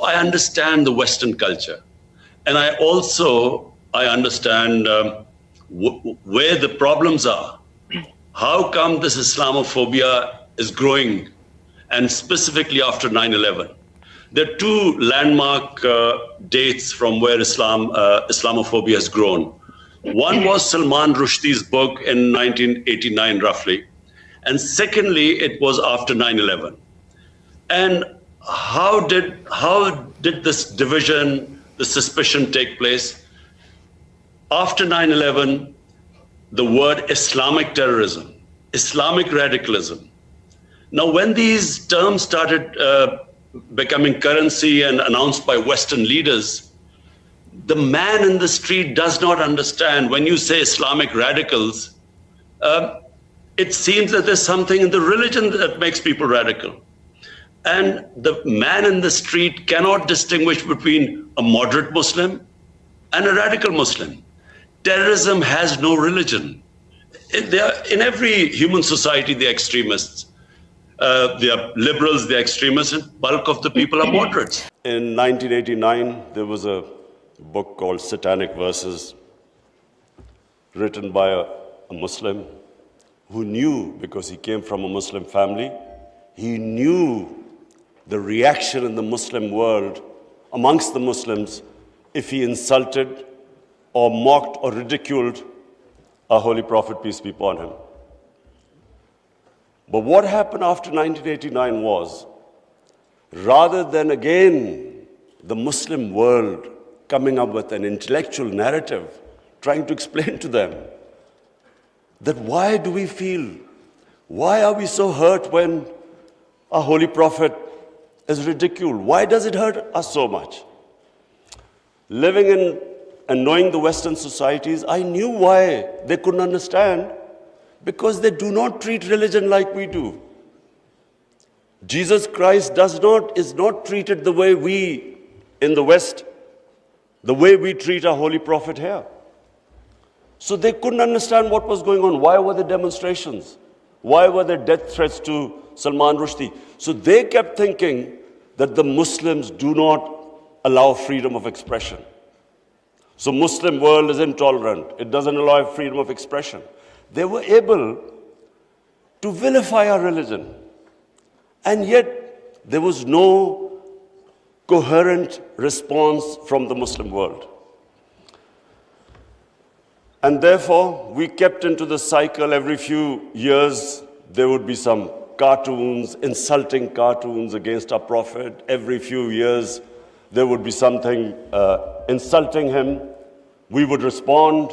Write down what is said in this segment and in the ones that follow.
I understand the Western culture, and I understand where the problems are. How come this Islamophobia is growing, and specifically after 9/11? There are two landmark dates from where Islamophobia has grown. One was Salman Rushdie's book in 1989, roughly. And secondly, it was after 9/11. And how did this division, the suspicion take place? After 9/11, the word Islamic terrorism, Islamic radicalism. Now, when these terms started becoming currency and announced by Western leaders, the man in the street does not understand. When you say Islamic radicals, it seems that there's something in the religion that makes people radical. And the man in the street cannot distinguish between a moderate Muslim and a radical Muslim. Terrorism has no religion. In every human society, they're extremists. They are liberals, they're extremists, and bulk of the people are moderates. In 1989, there was a book called Satanic Verses, written by a Muslim who knew, because he came from a Muslim family, he knew the reaction in the Muslim world amongst the Muslims if he insulted or mocked or ridiculed our Holy Prophet, peace be upon him. But what happened after 1989 was, rather than again the Muslim world coming up with an intellectual narrative, trying to explain to them that why do we feel, why are we so hurt when our Holy Prophet is ridiculed? Why does it hurt us so much? Living in and knowing the Western societies, I knew why they couldn't understand, because they do not treat religion like we do. Jesus Christ is not treated the way we in the West, the way we treat our Holy Prophet here. So they couldn't understand what was going on. Why were there demonstrations? Why were there death threats to Salman Rushdie? So they kept thinking that the Muslims do not allow freedom of expression. So Muslim world is intolerant. It doesn't allow freedom of expression. They were able to vilify our religion. And yet there was no coherent response from the Muslim world. And therefore, we kept into the cycle. Every few years, there would be some cartoons, insulting cartoons against our Prophet. Every few years, there would be something insulting him. We would respond.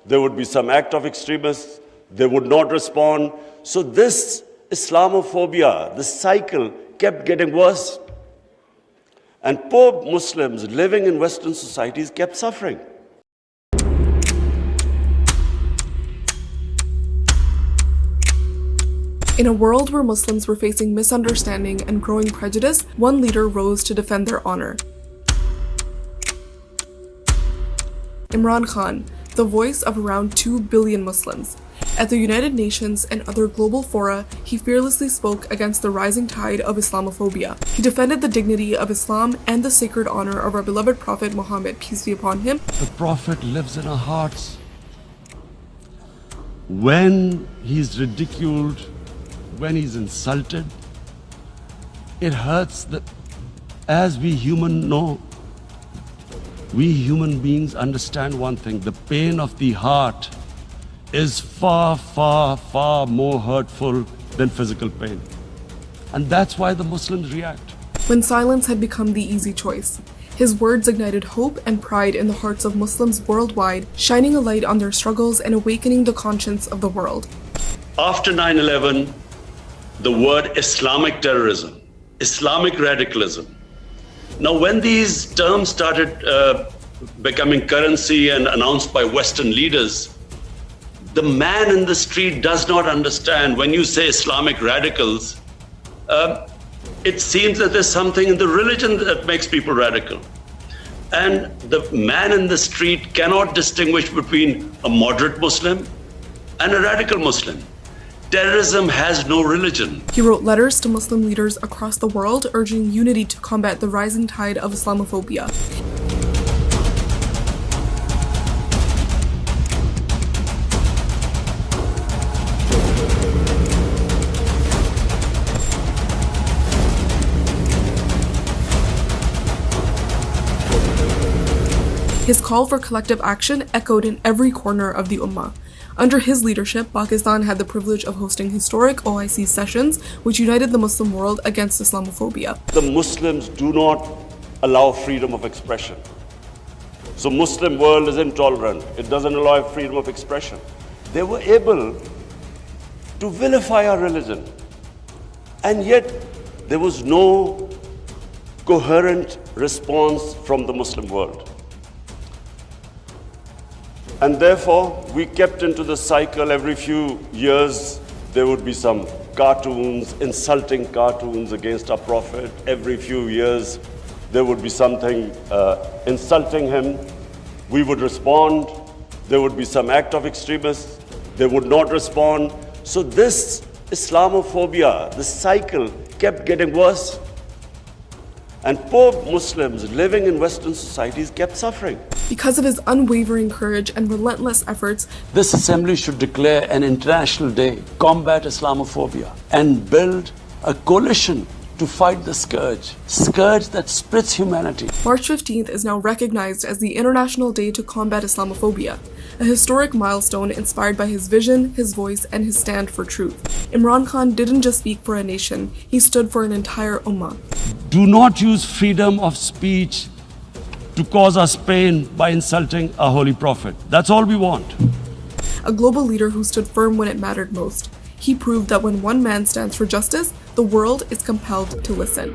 There would be some act of extremists. They would not respond. So this Islamophobia, this cycle, kept getting worse. And poor Muslims living in Western societies kept suffering. In a world where Muslims were facing misunderstanding and growing prejudice, one leader rose to defend their honor. Imran Khan, the voice of around 2 billion Muslims. At the United Nations and other global fora, he fearlessly spoke against the rising tide of Islamophobia. He defended the dignity of Islam and the sacred honor of our beloved Prophet Muhammad, peace be upon him. The Prophet lives in our hearts. When he's ridiculed, when he's insulted, it hurts. As we human know, we human beings understand one thing: the pain of the heart is far, far, far more hurtful than physical pain. And that's why the Muslims react. When silence had become the easy choice, his words ignited hope and pride in the hearts of Muslims worldwide, shining a light on their struggles and awakening the conscience of the world. After 9/11, the word Islamic terrorism, Islamic radicalism. Now, when these terms started becoming currency and announced by Western leaders, the man in the street does not understand. When you say Islamic radicals, it seems that there's something in the religion that makes people radical. And the man in the street cannot distinguish between a moderate Muslim and a radical Muslim. terrorism has no religion. He wrote letters to Muslim leaders across the world urging unity to combat the rising tide of Islamophobia. His call for collective action echoed in every corner of the Ummah. Under his leadership, Pakistan had the privilege of hosting historic OIC sessions which united the Muslim world against Islamophobia. The Muslims do not allow freedom of expression. So Muslim world is intolerant. It doesn't allow freedom of expression. They were able to vilify our religion. And yet there was no coherent response from the Muslim world. And therefore, we kept into the cycle. Every few years, there would be some cartoons, insulting cartoons against our Prophet. Every few years, there would be something insulting him. We would respond. There would be some act of extremists. They would not respond. So this Islamophobia, this cycle kept getting worse. And poor Muslims living in Western societies kept suffering. Because of his unwavering courage and relentless efforts, This assembly should declare an international day, combat Islamophobia, and build a coalition to fight the scourge that splits humanity. March 15th is now recognized as the International Day to Combat Islamophobia, a historic milestone inspired by his vision, his voice, and his stand for truth. Imran Khan didn't just speak for a nation, he stood for an entire ummah. Do not use freedom of speech to cause us pain by insulting a holy prophet. That's all we want. A global leader who stood firm when it mattered most. He proved that when one man stands for justice, the world is compelled to listen.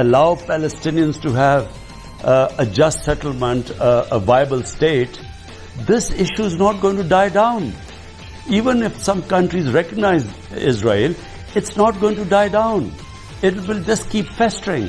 allow Palestinians to have a just settlement, a viable state, this issue is not going to die down. Even if some countries recognize Israel, it's not going to die down. It will just keep festering.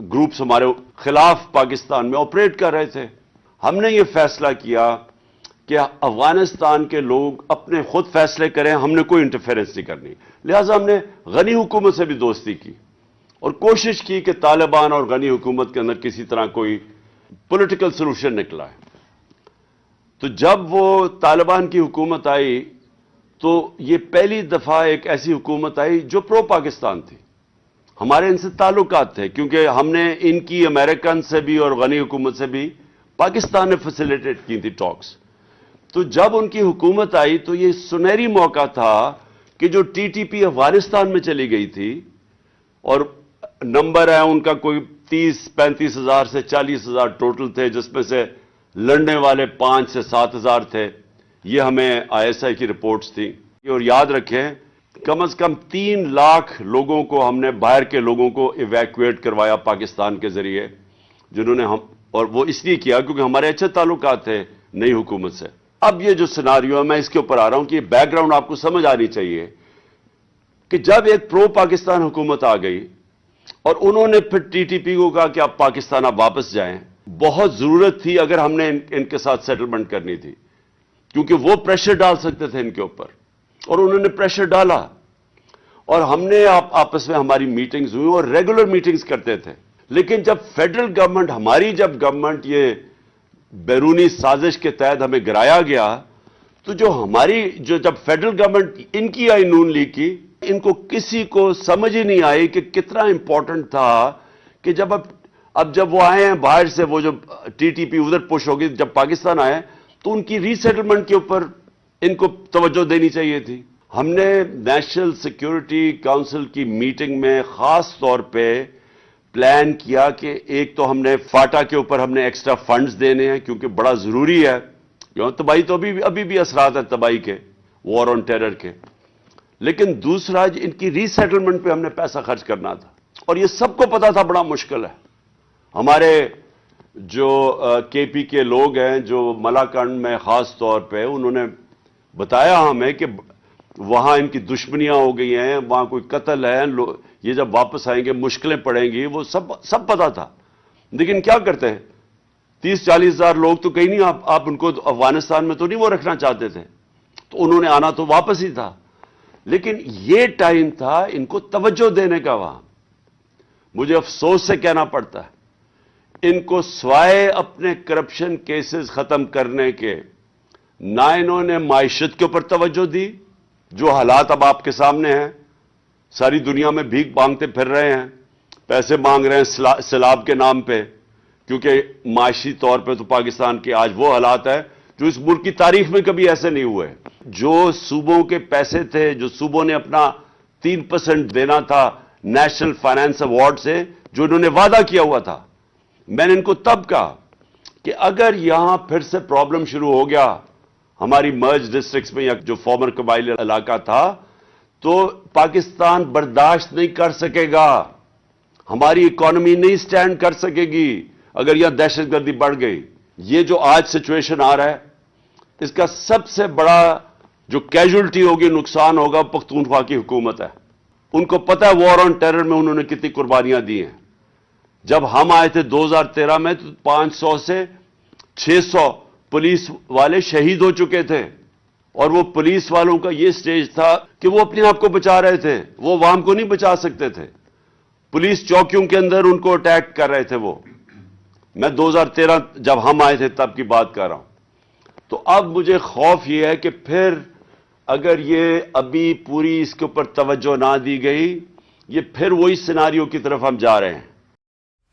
Groups ہمارے خلاف پاکستان میں operate کر رہے تھے. ہم نے یہ فیصلہ کیا کہ افغانستان کے لوگ اپنے خود فیصلے کریں, ہم نے کوئی انٹرفیرنس نہیں کرنی. لہٰذا ہم نے غنی حکومت سے بھی دوستی کی اور کوشش کی کہ طالبان اور غنی حکومت کے اندر کسی طرح کوئی پولیٹیکل سولوشن نکلا ہے. تو جب وہ طالبان کی حکومت آئی تو یہ پہلی دفعہ ایک ایسی حکومت آئی جو پرو پاکستان تھی. ہمارے ان سے تعلقات تھے کیونکہ ہم نے ان کی امریکن سے بھی اور غنی حکومت سے بھی پاکستان نے فیسیلیٹیٹ کی تھی ٹاکس. تو جب ان کی حکومت آئی تو یہ سنہری موقع تھا کہ جو ٹی ٹی پی افغانستان میں چلی گئی تھی اور نمبر ہے ان کا کوئی 30-35 ہزار سے 40 ہزار ٹوٹل تھے, جس میں سے لڑنے والے 5 سے 7 ہزار تھے. یہ ہمیں آئی ایس آئی کی رپورٹس تھیں. اور یاد رکھیں کم از کم 3 لاکھ لوگوں کو ہم نے باہر کے لوگوں کو ایویکویٹ کروایا پاکستان کے ذریعے, جنہوں نے اور وہ اس لیے کیا کیونکہ ہمارے اچھے تعلقات تھے نئی حکومت سے. اب یہ جو سیناریو ہے میں اس کے اوپر آ رہا ہوں کہ یہ بیک گراؤنڈ آپ کو سمجھ آنی چاہیے کہ جب ایک پرو پاکستان حکومت آ گئی اور انہوں نے پھر ٹی ٹی پی کو کہا کہ آپ پاکستان آپ واپس جائیں, بہت ضرورت تھی اگر ہم نے ان کے ساتھ سیٹلمنٹ کرنی تھی کیونکہ وہ پریشر ڈال سکتے تھے ان کے اوپر, اور انہوں نے پریشر ڈالا. اور ہم نے آپس میں ہماری میٹنگز ہوئی اور ریگولر میٹنگز کرتے تھے. لیکن جب فیڈرل گورنمنٹ جب گورنمنٹ یہ بیرونی سازش کے تحت ہمیں گرایا گیا تو جب فیڈرل گورنمنٹ ان کی آئی نون لیگ کی, ان کو کسی کو سمجھ ہی نہیں آئی کہ کتنا امپورٹنٹ تھا کہ جب وہ آئے ہیں باہر سے, وہ جو ٹی ٹی پی ادھر پش ہوگی, جب پاکستان آئے تو ان کی ری سیٹلمنٹ کے اوپر ان کو توجہ دینی چاہیے تھی. ہم نے نیشنل سیکیورٹی کونسل کی میٹنگ میں خاص طور پہ پلان کیا کہ ایک تو ہم نے فاٹا کے اوپر ہم نے ایکسٹرا فنڈز دینے ہیں کیونکہ بڑا ضروری ہے, تباہی تو ابھی بھی اثرات ہیں تباہی کے, وار آن ٹیرر کے. لیکن دوسرا ان کی ری سیٹلمنٹ پہ ہم نے پیسہ خرچ کرنا تھا اور یہ سب کو پتا تھا بڑا مشکل ہے. ہمارے جو کے پی کے لوگ ہیں جو ملاکنڈ میں خاص طور پہ انہوں نے بتایا ہمیں کہ وہاں ان کی دشمنیاں ہو گئی ہیں, وہاں کوئی قتل ہے, یہ جب واپس آئیں گے مشکلیں پڑیں گی, وہ سب پتا تھا. لیکن کیا کرتے ہیں 30-40 ہزار لوگ تو کہیں نہیں, آپ ان کو افغانستان میں تو نہیں وہ رکھنا چاہتے تھے, تو انہوں نے آنا تو واپس ہی تھا. لیکن یہ ٹائم تھا ان کو توجہ دینے کا. وہاں مجھے افسوس سے کہنا پڑتا ہے ان کو سوائے اپنے کرپشن کیسز ختم کرنے کے نہ انہوں نے معیشت کے اوپر توجہ دی. جو حالات اب آپ کے سامنے ہیں, ساری دنیا میں بھیک مانگتے پھر رہے ہیں, پیسے مانگ رہے ہیں سیلاب کے نام پہ, کیونکہ معاشی طور پہ تو پاکستان کے آج وہ حالات ہیں جو اس ملک کی تاریخ میں کبھی ایسے نہیں ہوئے. جو صوبوں کے پیسے تھے, جو صوبوں نے اپنا 3% دینا تھا نیشنل فائنانس ایوارڈ سے, جو انہوں نے وعدہ کیا ہوا تھا, میں نے ان کو تب کہا کہ اگر یہاں پھر سے پرابلم شروع ہو گیا ہماری مرج ڈسٹرکٹس میں یا جو فارمر قبائلی علاقہ تھا, تو پاکستان برداشت نہیں کر سکے گا, ہماری اکانومی نہیں سٹینڈ کر سکے گی اگر یہاں دہشت گردی بڑھ گئی. یہ جو آج سچویشن آ رہا ہے اس کا سب سے بڑا جو کیجولٹی ہوگی, نقصان ہوگا, پختونخوا کی حکومت ہے. ان کو پتہ ہے وار آن ٹیرر میں انہوں نے کتنی قربانیاں دی ہیں. جب ہم آئے تھے 2013 میں تو 500 سے 600 پولیس والے شہید ہو چکے تھے, اور وہ پولیس والوں کا یہ سٹیج تھا کہ وہ اپنے آپ کو بچا رہے تھے, وہ عوام کو نہیں بچا سکتے تھے. پولیس چوکیوں کے اندر ان کو اٹیک کر رہے تھے. وہ میں 2013 جب ہم آئے تھے تب کی بات کر رہا ہوں. تو اب مجھے خوف یہ ہے کہ پھر اگر یہ ابھی پوری اس کے اوپر توجہ نہ دی گئی, یہ پھر وہی سیناریو کی طرف ہم جا رہے ہیں.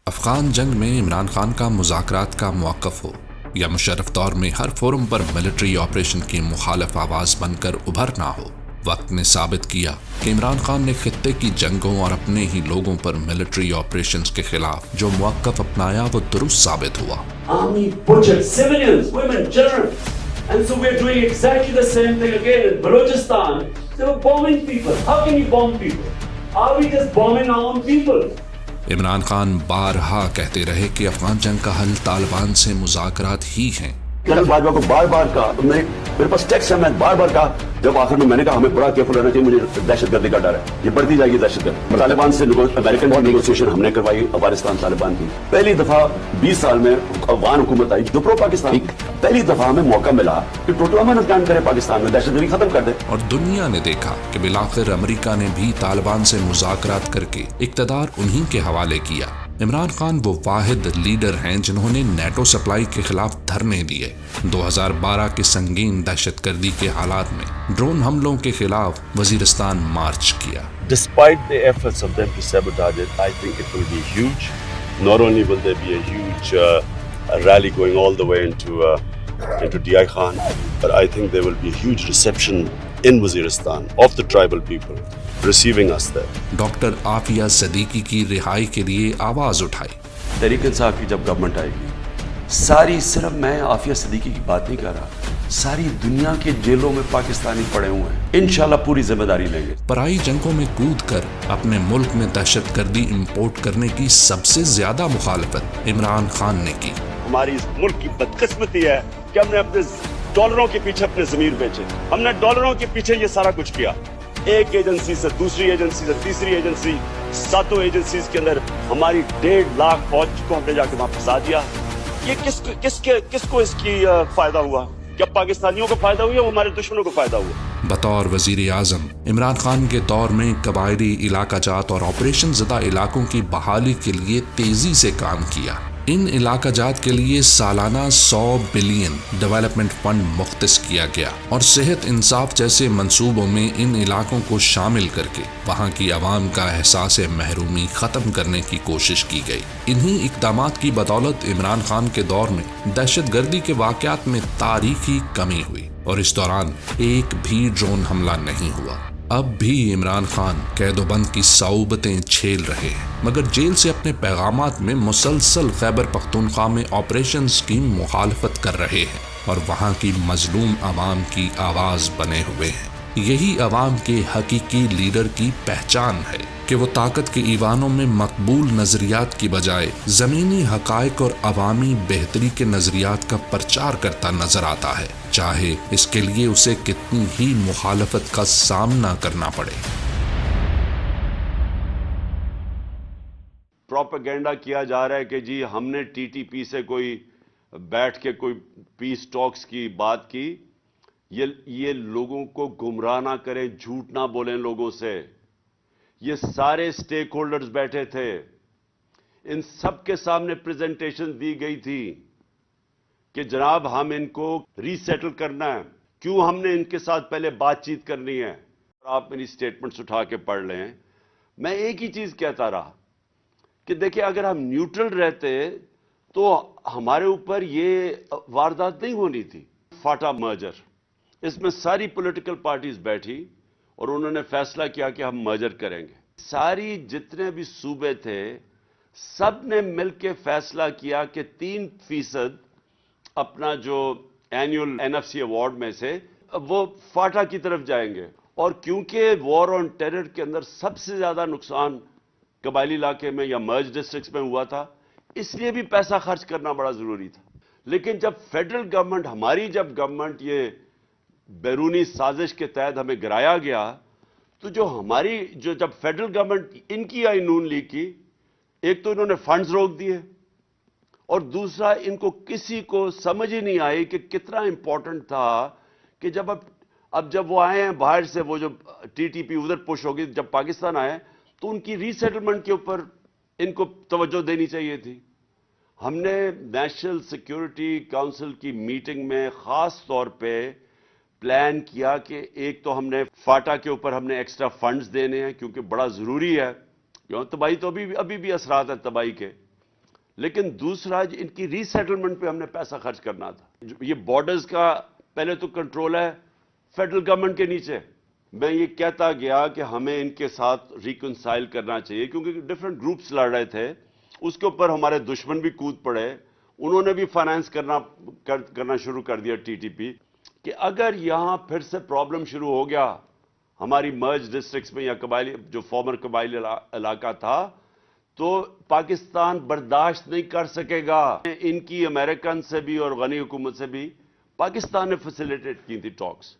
افغان جنگ میں عمران خان کا مذاکرات کا موقف ہو یا مشرف دور میں ہر فورم پر ملٹری آپریشن کی مخالف آواز بن کر ابھرنا ہو, وقت نے ثابت کیا کہ عمران خان نے خطے کی جنگوں اور اپنے ہی لوگوں پر ملٹری آپریشنز کے خلاف جو موقف اپنایا وہ درست ثابت ہوا. Army butchered civilians, women, children. And so we're doing exactly the same thing again in Balochistan. They were bombing people. How can you bomb people? Are we just bombing our own people? Imran Khan بارہا کہتے رہے کہ افغان جنگ کا حل طالبان سے مذاکرات ہی ہیں, کرنل باجوہ کو بار بار کہا, میرے پاس ٹیکسٹ ہے, میں بار بار کہا, جب آخر میں نے کہا ہمیں بڑا کیئرفل رہنا چاہیے, مجھے دہشت گردی کا ڈر ہے, یہ بڑھتی جائے گی دہشت گردی. طالبان سے امریکن نیگوسیشن ہم نے کروائی, افغانستان طالبان کی پہلی دفعہ 20 سال میں افغان حکومت آئی جو پرو پاکستان, پہلی دفعہ ہمیں موقع ملا کہ ٹوٹل امن قائم کرے پاکستان میں, دہشت گردی ختم کر دے. اور دنیا نے دیکھا کہ بالآخر امریکہ نے بھی طالبان سے مذاکرات کر کے اقتدار انہی کے حوالے کیا. عمران خان وہ واحد لیڈر ہیں جنہوں نے نیٹو سپلائی کے خلاف دھرنے دیے. 2012 کے سنگین دہشت گردی کے حالات میں ڈرون حملوں کے خلاف وزیرستان مارچ کیا. Despite the efforts of them to sabotage it, I think it will be huge. Not only will there be a huge rally going all the way into DI Khan, but I think there will be a huge reception in Waziristan of the tribal people receiving us there. Doctor Aafia Siddiqui کی رہائی کے لیے آواز اٹھائی. تحریک انصاف کی جب government آئے گی, ساری, صرف میں عافیہ صدیقی کی بات نہیں کر رہا, ساری دنیا کے جیلوں میں پاکستانی پڑے ہوئے ہیں, انشاءاللہ پوری ذمہ داری لیں گے. پرائی جنگوں میں کود کر اپنے ملک میں دہشت گردی امپورٹ کرنے کی سب سے زیادہ مخالفت عمران خان نے کی. ہماری اس ملک کی بدقسمتی ہے کہ ہم نے اپنے ڈالروں کے پیچھے اپنے ضمیر بیچے, ہم نے ڈالروں کے پیچھے یہ سارا کچھ کیا. ایک ایجنسی سے دوسری ایجنسی سے تیسری ایجنسی, 7 ایجنسیز کے اندر ہماری 1.5 لاکھ فوج کو ہم نے جا کے وہاں پھنسا دیا. یہ کس کو اس کی فائدہ ہوا؟ کیا پاکستانیوں کو فائدہ ہوا یا ہمارے دشمنوں کو فائدہ ہوا؟ بطور وزیر اعظم عمران خان کے دور میں قبائلی علاقہ جات اور آپریشن زدہ علاقوں کی بحالی کے لیے تیزی سے کام کیا. ان علاقہ جات کے لیے سالانہ 100 بلین ڈیولپمنٹ فنڈ مختص کیا گیا اور صحت انصاف جیسے منصوبوں میں ان علاقوں کو شامل کر کے وہاں کی عوام کا احساس محرومی ختم کرنے کی کوشش کی گئی. انہی اقدامات کی بدولت عمران خان کے دور میں دہشت گردی کے واقعات میں تاریخی کمی ہوئی اور اس دوران ایک بھی ڈرون حملہ نہیں ہوا. اب بھی عمران خان قید و بند کی صعوبتیں جھیل رہے ہیں, مگر جیل سے اپنے پیغامات میں مسلسل خیبر پختونخوا میں آپریشنز کی مخالفت کر رہے ہیں اور وہاں کی مظلوم عوام کی آواز بنے ہوئے ہیں. یہی عوام کے حقیقی لیڈر کی پہچان ہے کہ وہ طاقت کے ایوانوں میں مقبول نظریات کی بجائے زمینی حقائق اور عوامی بہتری کے نظریات کا پرچار کرتا نظر آتا ہے, چاہے اس کے لیے اسے کتنی ہی مخالفت کا سامنا کرنا پڑے. پروپیگنڈا کیا جا رہا ہے کہ جی ہم نے ٹی ٹی پی سے کوئی بیٹھ کے کوئی پیس ٹاکس کی بات کی. یہ لوگوں کو گمراہ نہ کریں, جھوٹ نہ بولیں لوگوں سے. یہ سارے سٹیک ہولڈرز بیٹھے تھے, ان سب کے سامنے پریزنٹیشن دی گئی تھی کہ جناب ہم ان کو ری سیٹل کرنا ہے, کیوں ہم نے ان کے ساتھ پہلے بات چیت کرنی ہے. آپ میری سٹیٹمنٹس اٹھا کے پڑھ لیں. میں ایک ہی چیز کہتا رہا کہ دیکھیں اگر ہم نیوٹرل رہتے تو ہمارے اوپر یہ واردات نہیں ہونی تھی. فاٹا مرجر, اس میں ساری پولیٹیکل پارٹیز بیٹھی اور انہوں نے فیصلہ کیا کہ ہم مرجر کریں گے. ساری جتنے بھی صوبے تھے سب نے مل کے فیصلہ کیا کہ 3% اپنا جو اینیول NFC ایوارڈ میں سے وہ فاٹا کی طرف جائیں گے. اور کیونکہ وار آن ٹیرر کے اندر سب سے زیادہ نقصان قبائلی علاقے میں یا مرج ڈسٹرکٹس میں ہوا تھا, اس لیے بھی پیسہ خرچ کرنا بڑا ضروری تھا. لیکن جب فیڈرل گورنمنٹ, ہماری جب گورنمنٹ یہ بیرونی سازش کے تحت ہمیں گرایا گیا, تو جب فیڈرل گورنمنٹ ان کی آئی نون لیگ کی, ایک تو انہوں نے فنڈز روک دیے اور دوسرا ان کو کسی کو سمجھ ہی نہیں آئی کہ کتنا امپورٹنٹ تھا کہ جب وہ آئے ہیں باہر سے, وہ جو ٹی ٹی پی ادھر پش ہوگی, جب پاکستان آئے تو ان کی ری سیٹلمنٹ کے اوپر ان کو توجہ دینی چاہیے تھی. ہم نے نیشنل سیکیورٹی کونسل کی میٹنگ میں خاص طور پہ پلان کیا کہ ایک تو ہم نے فاٹا کے اوپر ہم نے ایکسٹرا فنڈز دینے ہیں کیونکہ بڑا ضروری ہے, تباہی تو ابھی بھی اثرات ہیں تباہی کے, لیکن دوسرا ان کی ری سیٹلمنٹ پہ ہم نے پیسہ خرچ کرنا تھا. یہ بارڈرز کا پہلے تو کنٹرول ہے فیڈرل گورنمنٹ کے نیچے. میں یہ کہتا گیا کہ ہمیں ان کے ساتھ ریکنسائل کرنا چاہیے کیونکہ ڈفرینٹ گروپس لڑ رہے تھے, اس کے اوپر ہمارے دشمن بھی کود پڑے, انہوں نے بھی فائنانس کرنا شروع کر دیا ٹی ٹی پی, کہ اگر یہاں پھر سے پرابلم شروع ہو گیا ہماری مرج ڈسٹرکٹس میں یا قبائلی جو فارمر قبائلی علاقہ تھا, تو پاکستان برداشت نہیں کر سکے گا. ان کی امریکن سے بھی اور غنی حکومت سے بھی پاکستان نے فیسیلیٹیٹ کی تھی ٹاکس.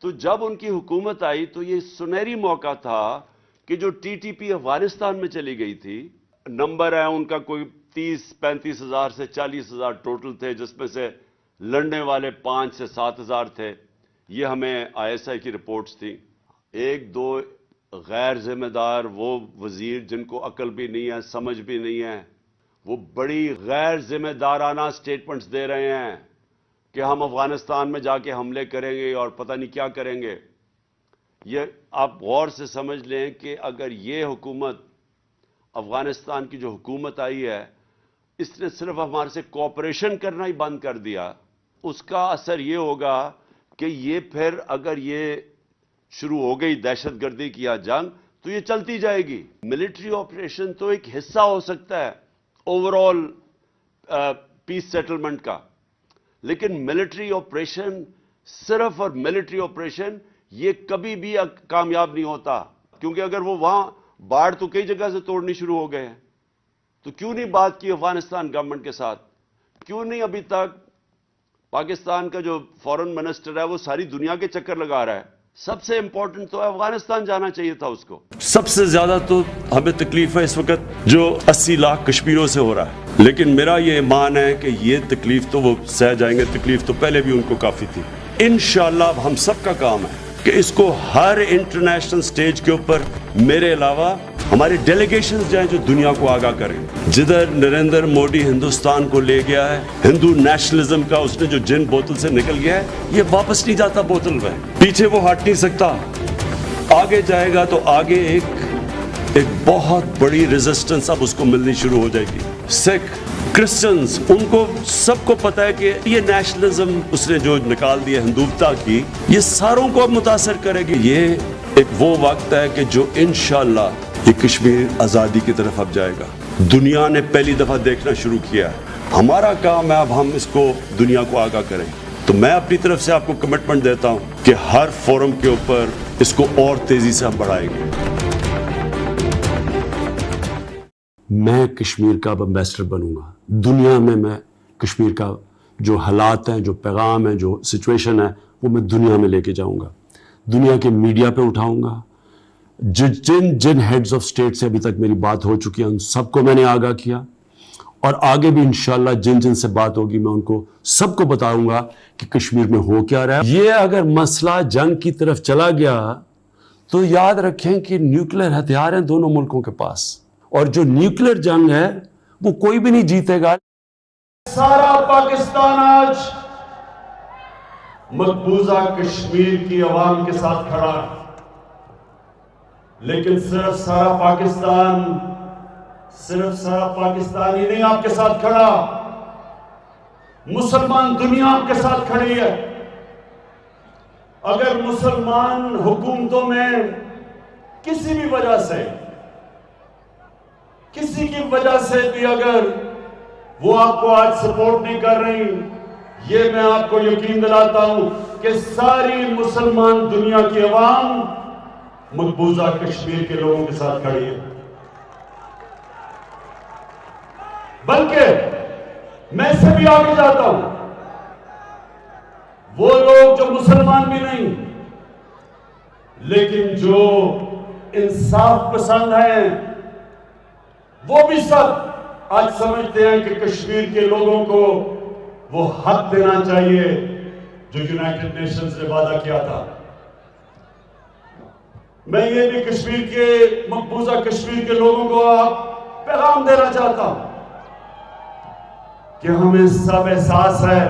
تو جب ان کی حکومت آئی تو یہ سنہری موقع تھا کہ جو ٹی ٹی پی افغانستان میں چلی گئی تھی, نمبر ہے ان کا کوئی 30-35 ہزار سے 40 ہزار ٹوٹل تھے, جس میں سے لڑنے والے 5 سے 7 ہزار تھے. یہ ہمیں ISI کی رپورٹس تھیں. 1-2 غیر ذمہ دار وہ وزیر جن کو عقل بھی نہیں ہے, سمجھ بھی نہیں ہے, وہ بڑی غیر ذمہ دارانہ سٹیٹمنٹس دے رہے ہیں کہ ہم افغانستان میں جا کے حملے کریں گے اور پتہ نہیں کیا کریں گے. یہ آپ غور سے سمجھ لیں کہ اگر یہ حکومت, افغانستان کی جو حکومت آئی ہے, اس نے صرف ہمارے سے کوآپریشن کرنا ہی بند کر دیا, اس کا اثر یہ ہوگا کہ یہ پھر اگر یہ شروع ہو گئی دہشت گردی کی یا جنگ, تو یہ چلتی جائے گی. ملٹری آپریشن تو ایک حصہ ہو سکتا ہے اوور آل پیس سیٹلمنٹ کا, لیکن ملٹری آپریشن صرف اور ملٹری آپریشن یہ کبھی بھی کامیاب نہیں ہوتا, کیونکہ اگر وہ وہاں باڑ تو کئی جگہ سے توڑنی شروع ہو گئے ہیں, تو کیوں نہیں بات کی افغانستان گورنمنٹ کے ساتھ؟ کیوں نہیں ابھی تک پاکستان کا جو فورن منسٹر ہے وہ ساری دنیا کے چکر لگا رہا ہے؟ سب سے امپورٹنٹ تو افغانستان جانا چاہیے تھا اس کو. سب سے زیادہ تو ہمیں تکلیف ہے اس وقت جو 80 لاکھ کشمیریوں سے ہو رہا ہے, لیکن میرا یہ ایمان ہے کہ یہ تکلیف تو وہ سہ جائیں گے. تکلیف تو پہلے بھی ان کو کافی تھی. انشاءاللہ اب ہم سب کا کام ہے کہ اس کو ہر انٹرنیشنل سٹیج کے اوپر میرے علاوہ ہمارے ڈیلیگیشنز جائیں جو دنیا کو آگاہ کریں. جدھر نریندر مودی ہندوستان کو لے گیا ہے, ہندو نیشنلزم کا اس نے جو جن بوتل سے نکل گیا ہے, یہ واپس نہیں جاتا بوتل میں, پیچھے وہ ہٹ نہیں سکتا. آگے جائے گا تو آگے ایک بہت بڑی ریزسٹنس اب اس کو ملنی شروع ہو جائے گی. سکھ, کرسچنز, ان کو سب کو پتا ہے کہ یہ نیشنلزم اس نے جو نکال دیا ہندوتا کی, یہ ساروں کو اب متاثر کرے گی. یہ ایک وہ وقت ہے کہ جو انشاءاللہ یہ کشمیر آزادی کی طرف اب جائے گا. دنیا نے پہلی دفعہ دیکھنا شروع کیا ہے. ہمارا کام ہے اب ہم اس کو دنیا کو آگاہ کریں. تو میں اپنی طرف سے آپ کو کمٹمنٹ دیتا ہوں کہ ہر فورم کے اوپر اس کو اور تیزی سے ہم بڑھائیں گے. میں کشمیر کا امبیسڈر بنوں گا دنیا میں. میں کشمیر کا جو حالات ہیں, جو پیغام ہیں, جو سچویشن ہے, وہ میں دنیا میں لے کے جاؤں گا. دنیا کے میڈیا پہ اٹھاؤں گا. جن ہیڈز آف اسٹیٹ سے ابھی تک میری بات ہو چکی ہے ان سب کو میں نے آگاہ کیا, اور آگے بھی انشاءاللہ جن سے بات ہوگی میں ان کو سب کو بتاؤں گا کہ کشمیر میں ہو کیا رہا ہے. یہ اگر مسئلہ جنگ کی طرف چلا گیا تو یاد رکھیں کہ نیوکلیر ہتھیار ہیں دونوں ملکوں کے پاس, اور جو نیوکلیر جنگ ہے وہ کوئی بھی نہیں جیتے گا. سارا پاکستان آج مقبوضہ کشمیر کی عوام کے ساتھ کھڑا ہے, لیکن صرف سارا پاکستان ہی نہیں آپ کے ساتھ کھڑا, مسلمان دنیا آپ کے ساتھ کھڑی ہے. اگر مسلمان حکومتوں میں کسی بھی وجہ سے, کسی کی وجہ سے بھی اگر وہ آپ کو آج سپورٹ نہیں کر رہی, یہ میں آپ کو یقین دلاتا ہوں کہ ساری مسلمان دنیا کی عوام مقبوضہ کشمیر کے لوگوں کے ساتھ کھڑی ہے. بلکہ میں اس سے بھی آگے جاتا ہوں, وہ لوگ جو مسلمان بھی نہیں لیکن جو انصاف پسند ہیں, وہ بھی سب آج سمجھتے ہیں کہ کشمیر کے لوگوں کو وہ حق دینا چاہیے جو یونائٹڈ نیشنز نے وعدہ کیا تھا. میں یہ بھی کشمیر کے, مقبوضہ کشمیر کے لوگوں کو آپ پیغام دینا چاہتا ہوں کہ ہمیں سب احساس ہے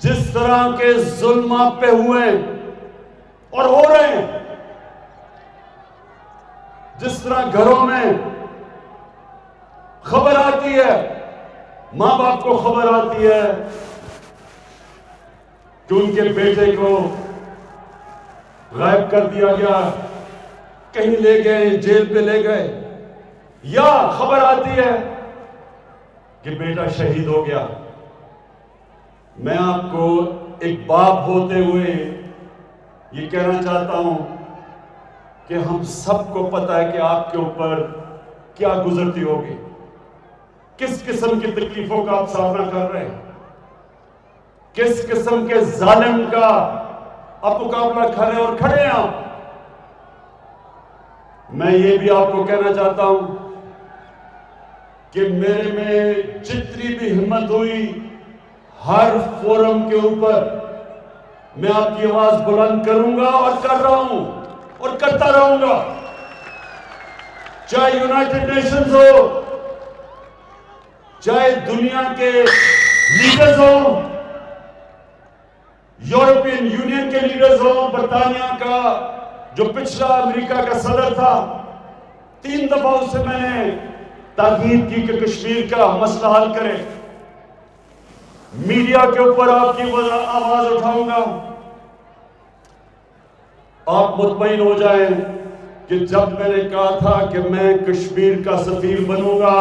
جس طرح کے ظلم آپ پہ ہوئے اور ہو رہے ہیں, جس طرح گھروں میں خبر آتی ہے, ماں باپ کو خبر آتی ہے کہ ان کے بیٹے کو غائب کر دیا گیا, کہیں لے گئے, جیل پہ لے گئے, یا خبر آتی ہے کہ بیٹا شہید ہو گیا. میں آپ کو ایک باپ ہوتے ہوئے یہ کہنا چاہتا ہوں کہ ہم سب کو پتہ ہے کہ آپ کے اوپر کیا گزرتی ہوگی، کس قسم کی تکلیفوں کا آپ سامنا کر رہے ہیں، کس قسم کے ظالم کا آپ مقابلہ کر رہے ہیں اور کھڑے ہیں آپ۔ میں یہ بھی آپ کو کہنا چاہتا ہوں کہ میرے میں جتنی بھی ہمت ہوئی ہر فورم کے اوپر میں آپ کی آواز بلند کروں گا اور کر رہا ہوں اور کرتا رہوں گا، چاہے یونائٹڈ نیشنز ہو، چاہے دنیا کے لیڈرز ہوں، یورپین یونین کے لیڈرز ہوں، برطانیہ کا جو پچھلا امریکہ کا صدر تھا، 3 دفعہ اس سے میں نے تاکید کی کہ کشمیر کا مسئلہ حل کرے۔ میڈیا کے اوپر آپ کی آواز اٹھاؤں گا۔ آپ مطمئن ہو جائیں کہ جب میں نے کہا تھا کہ میں کشمیر کا سفیر بنوں گا،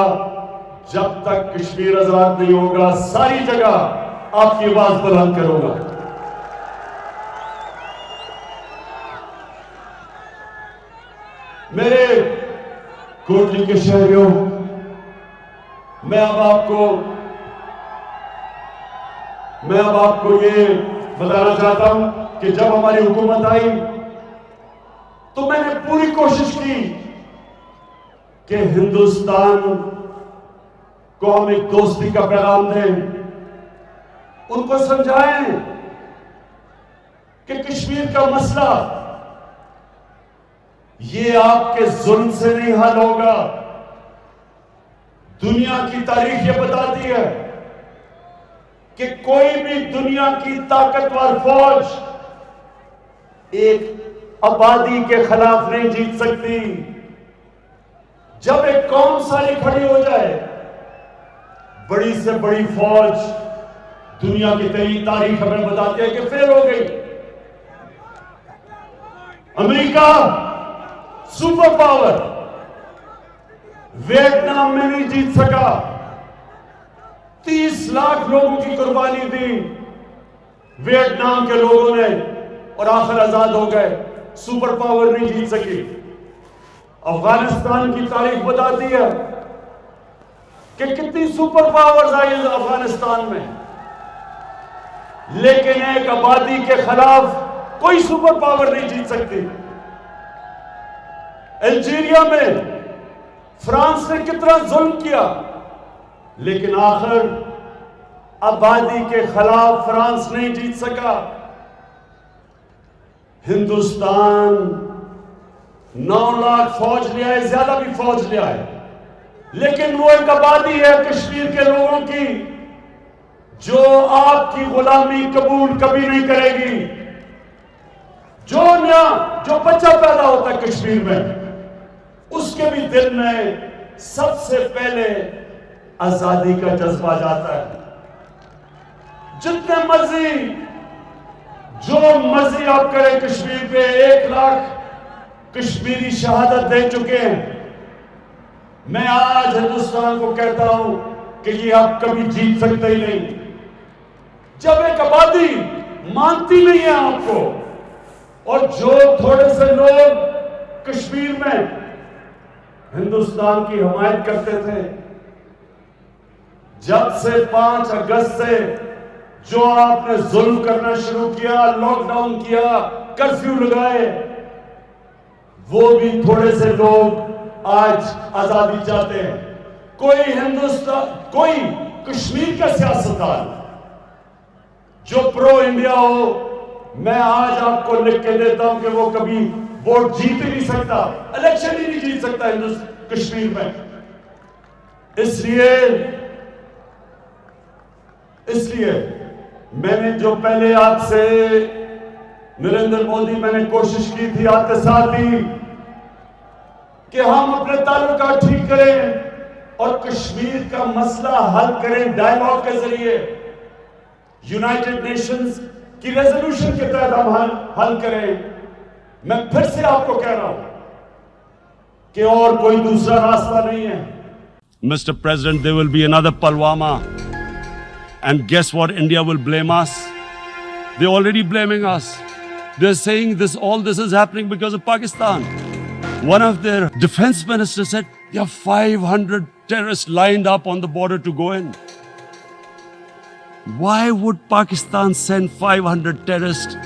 جب تک کشمیر آزاد نہیں ہوگا ساری جگہ آپ کی آواز بلند کروں گا۔ میرے کوٹلی کے شہریوں، میں اب آپ کو یہ بتانا چاہتا ہوں کہ جب ہماری حکومت آئی تو میں نے پوری کوشش کی کہ ہندوستان کو ہم ایک دوستی کا پیغام دیں، ان کو سمجھائیں کہ کشمیر کا مسئلہ یہ آپ کے ظلم سے نہیں حل ہوگا۔ دنیا کی تاریخ یہ بتاتی ہے کہ کوئی بھی دنیا کی طاقتور فوج ایک آبادی کے خلاف نہیں جیت سکتی۔ جب ایک قوم ساری کھڑی ہو جائے، بڑی سے بڑی فوج دنیا کی تاریخ ہمیں بتاتی ہے کہ فیل ہو گئی۔ امریکہ سپر پاور ویتنام میں نہیں جیت سکا، 30 لاکھ لوگوں کی قربانی دی ویتنام کے لوگوں نے اور آخر آزاد ہو گئے۔ سپر پاور نہیں جیت سکی۔ افغانستان کی تاریخ بتاتی ہے کہ کتنی سپر پاورز آئی ہیں افغانستان میں، لیکن ایک آبادی کے خلاف کوئی سپر پاور نہیں جیت سکتی۔ الجیریا میں فرانس نے کتنا ظلم کیا، لیکن آخر آبادی کے خلاف فرانس نہیں جیت سکا۔ ہندوستان 9 لاکھ فوج لے آئے، زیادہ بھی فوج لے آئے، لیکن وہ ایک آبادی ہے کشمیر کے لوگوں کی جو آپ کی غلامی قبول کبھی نہیں کرے گی۔ جو بچہ پیدا ہوتا ہے کشمیر میں، اس کے بھی دل میں سب سے پہلے آزادی کا جذبہ جاتا ہے۔ جتنے مرضی جو مرضی آپ کریں کشمیر پہ، 1 لاکھ کشمیری شہادت دے چکے ہیں۔ میں آج ہندوستان کو کہتا ہوں کہ یہ آپ کبھی جیت سکتے ہی نہیں۔ جب ایک آبادی مانتی نہیں ہے آپ کو، اور جو تھوڑے سے لوگ کشمیر میں ہندوستان کی حمایت کرتے تھے، جب سے 5 اگست سے جو آپ نے ظلم کرنا شروع کیا، لاک ڈاؤن کیا، کرفیو لگائے، وہ بھی تھوڑے سے لوگ آج آزادی چاہتے ہیں۔ کوئی کشمیر کا سیاستدان جو پرو انڈیا ہو، میں آج آپ کو لکھ کے دیتا ہوں کہ وہ کبھی ووٹ جیت ہی نہیں سکتا، الیکشن ہی نہیں جیت سکتا کشمیر میں۔ اس لیے میں نے جو پہلے آپ سے نریندر مودی میں نے کوشش کی تھی آتے ساتھ ہی کہ ہم اپنے تعلقات ٹھیک کریں اور کشمیر کا مسئلہ حل کریں ڈائیلاگ کے ذریعے، یونائٹڈ نیشنز کی ریزولوشن کے تحت ہم حل کریں۔ میں پھر سے آپ کو کہہ رہا ہوں کہ اور کوئی دوسرا راستہ نہیں ہے۔ Mr. President, there will be another Pulwama. And guess what? India will blame us. They're already blaming us. They're saying all this is happening because of Pakistan. One of their defense ministers said, There are 500 terrorists lined up on the border to go in. Why would Pakistan send 500 terrorists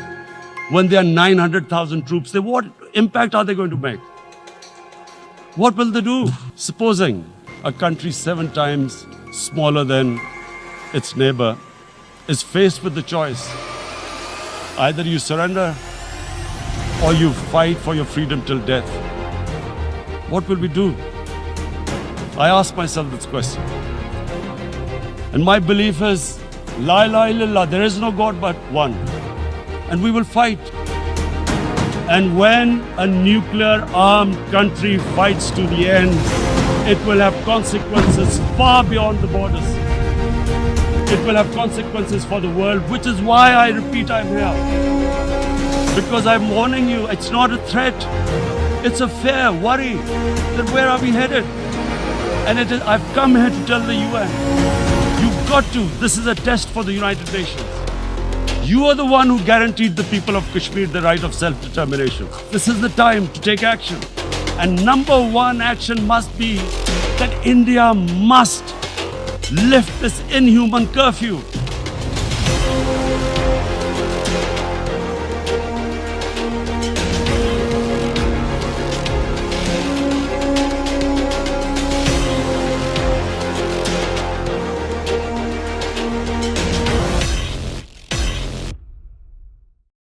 when there are 900,000 troops? What impact are they going to make? What will they do? Supposing a country 7 times smaller than its neighbor is faced with the choice. Either you surrender or you fight for your freedom till death. What will we do? I ask myself this question. And my belief is, La ilaha illallah, there is no God but one. And we will fight. And when a nuclear armed country fights to the end, it will have consequences far beyond the borders. It will have consequences for the world, which is why I repeat I'm here. Because I'm warning you, it's not a threat. It's a fair worry that where are we headed? And I've come here to tell the UN, you've got to, this is a test for the United Nations. You are the one who guaranteed the people of Kashmir the right of self-determination. This is the time to take action. And number one action must be that India must lift this inhuman curfew.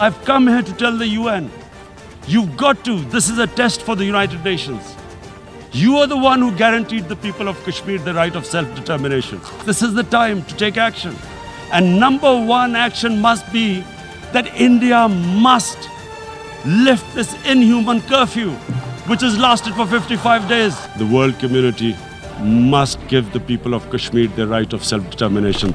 I've come here to tell the UN, you've got to, this is a test for the United Nations. You are the one who guaranteed the people of Kashmir the right of self-determination. This is the time to take action. And number one action must be that India must lift this inhuman curfew, which has lasted for 55 days. The world community must give the people of Kashmir the right of self-determination.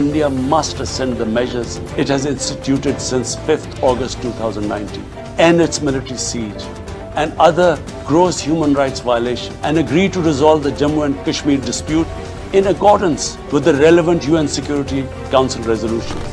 India must rescind the measures it has instituted since 5th August 2019, end its military siege and other gross human rights violations, and agree to resolve the Jammu and Kashmir dispute in accordance with the relevant UN Security Council resolutions.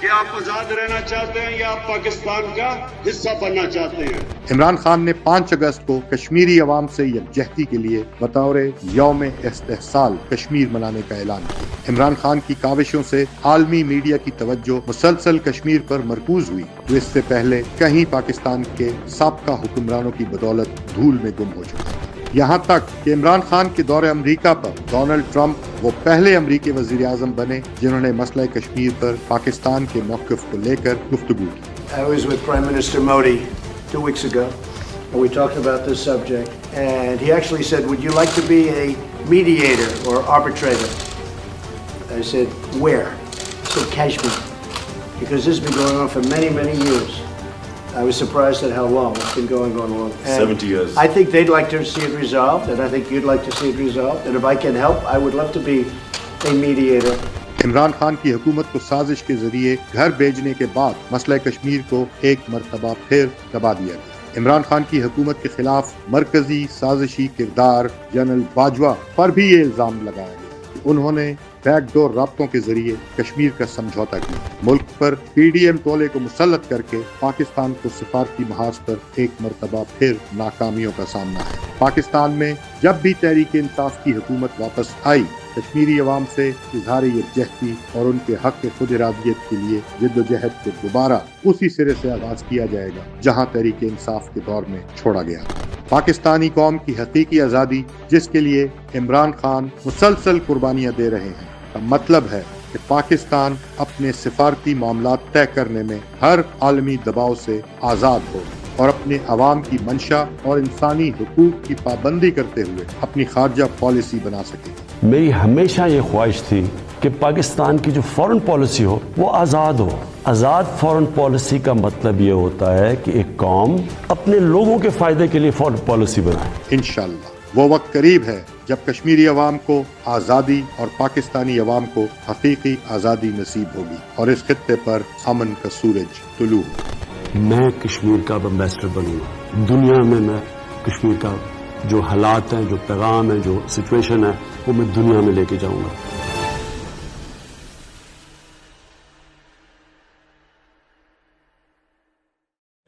کہ آپ آزاد رہنا چاہتے ہیں یا آپ پاکستان کا حصہ بننا چاہتے ہیں؟ عمران خان نے 5 اگست کو کشمیری عوام سے یکجہتی کے لیے بطور یوم استحصال کشمیر منانے کا اعلان کیا۔ عمران خان کی کاوشوں سے عالمی میڈیا کی توجہ مسلسل کشمیر پر مرکوز ہوئی، جو اس سے پہلے کہیں پاکستان کے سابقہ حکمرانوں کی بدولت دھول میں گم ہو چکا ہے۔ یہاں تک کہ عمران خان کے دور امریکہ پر ڈونلڈ ٹرمپ وہ پہلے امریکی وزیر اعظم بنے جنہوں نے مسئلہ کشمیر پر پاکستان کے موقف کو لے کر گفتگو کی۔ I was with Prime Minister Modi 2 weeks ago, and we talked about this subject, and he actually said, would you like to be a mediator or arbitrator? I said, where? He said, Kashmir, because this has been going on for many, many years. I was surprised at how long it's been going on. And 70 years. I think they'd like to see it resolved, and I think you'd like to see it resolved, and if I can help, I would love to be a mediator. Imran Khan کی حکومت کو سازش کے ذریعے گھر بھیجنے کے بعد مسئلہ کشمیر کو ایک مرتبہ پھر دبا دیا گیا۔ عمران خان کی حکومت کے خلاف مرکزی سازشی کردار جنرل باجوہ پر بھی یہ الزام لگایا گیا کہ انہوں نے بیک ڈور رابطوں کے ذریعے کشمیر کا سمجھوتا کیا، ملک پر پی ڈی ایم ٹولے کو مسلط کر کے پاکستان کو سفارتی محاذ پر ایک مرتبہ پھر ناکامیوں کا سامنا ہے۔ پاکستان میں جب بھی تحریک انصاف کی حکومت واپس آئی، کشمیری عوام سے اظہار یکجہتی اور ان کے حق خود ارادیت کے لیے جد و جہد کو دوبارہ اسی سرے سے آغاز کیا جائے گا جہاں تحریک انصاف کے دور میں چھوڑا گیا۔ پاکستانی قوم کی حقیقی آزادی، جس کے لیے عمران خان مسلسل قربانیاں دے رہے ہیں، کا مطلب ہے کہ پاکستان اپنے سفارتی معاملات طے کرنے میں ہر عالمی دباؤ سے آزاد ہو اور اپنے عوام کی منشا اور انسانی حقوق کی پابندی کرتے ہوئے اپنی خارجہ پالیسی بنا سکے۔ میری ہمیشہ یہ خواہش تھی کہ پاکستان کی جو فورن پالیسی ہو وہ آزاد ہو۔ آزاد فورن پالیسی کا مطلب یہ ہوتا ہے کہ ایک قوم اپنے لوگوں کے فائدے کے لیے فورن پالیسی بنائے۔ انشاءاللہ وہ وقت قریب ہے جب کشمیری عوام کو آزادی اور پاکستانی عوام کو حقیقی آزادی نصیب ہوگی اور اس خطے پر امن کا سورج طلوع ہوگا۔ میں کشمیر کا ایمبیسڈر بنوں گا دنیا میں کشمیر کا جو حالات ہیں، جو پیغام ہے، جو سچویشن ہے، وہ میں دنیا میں لے کے جاؤں گا۔